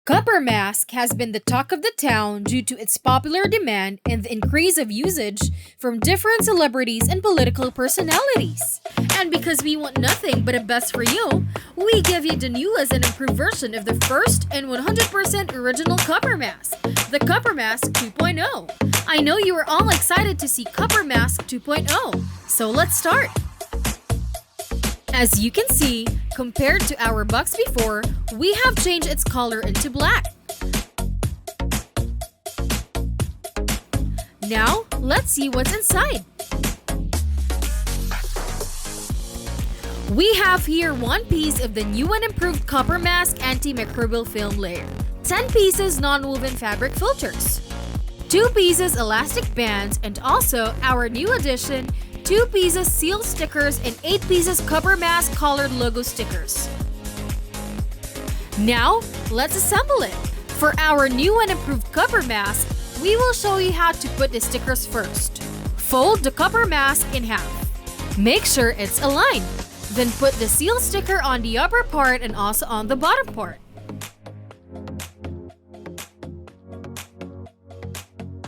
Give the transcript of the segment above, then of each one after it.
Copper mask has been the talk of the town due to its popular demand and the increase of usage from different celebrities and political personalities. And because we want nothing but a best for you, we give you the newest and improved version of the first and 100% original copper mask, the Copper Mask 2.0. I know you are all excited to see Copper Mask 2.0, so let's start. As you can see, compared to our box before, we have changed its color into black. Now, let's see what's inside. We have here one piece of the new and improved Copper Mask antimicrobial film layer, 10 pieces non-woven fabric filters, 2 pieces elastic bands, and also our new addition, 2 pieces seal stickers and 8 pieces Copper Mask colored logo stickers. Now, let's assemble it. For our new and improved Copper Mask, we will show you how to put the stickers first. Fold the Copper Mask in half. Make sure it's aligned. Then put the seal sticker on the upper part and also on the bottom part.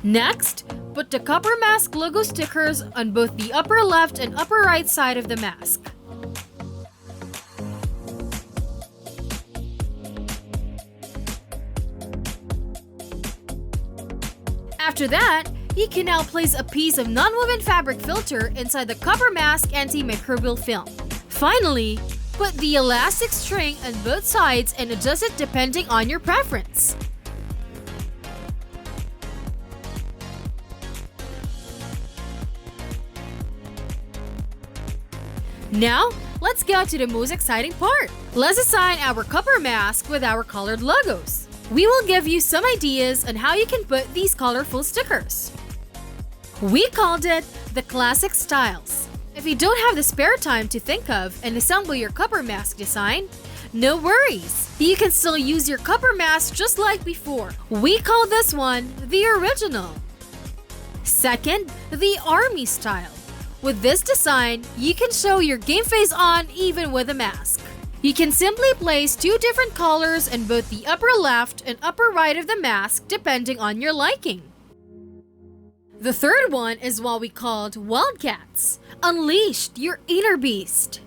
Next, put the Copper Mask logo stickers on both the upper left and upper right side of the mask. After that, you can now place a piece of non-woven fabric filter inside the Copper Mask antimicrobial film. Finally, put the elastic string on both sides and adjust it depending on your preference. Now, let's go to the most exciting part. Let's design our Copper Mask with our colored logos. We will give you some ideas on how you can put these colorful stickers. We called it the Classic Styles. If you don't have the spare time to think of and assemble your Copper Mask design, no worries. You can still use your Copper Mask just like before. We call this one the Original. Second, the Army Style. With this design, you can show your game face on even with a mask. You can simply place 2 different colors in both the upper left and upper right of the mask depending on your liking. The third one is what we called Wildcats. Unleashed your inner beast.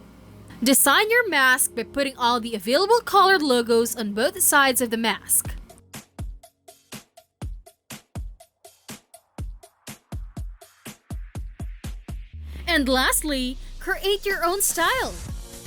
Design your mask by putting all the available colored logos on both sides of the mask. And lastly, create your own style.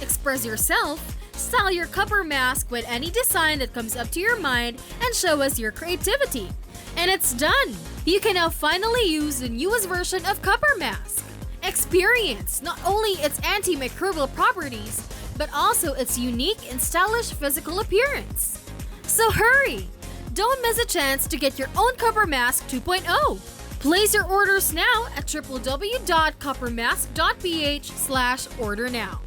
Express yourself, style your Copper Mask with any design that comes up to your mind, and show us your creativity. And it's done! You can now finally use the newest version of Copper Mask. Experience not only its antimicrobial properties, but also its unique and stylish physical appearance. So hurry! Don't miss a chance to get your own Copper Mask 2.0. Place your orders now at www.coppermask.ph/order now.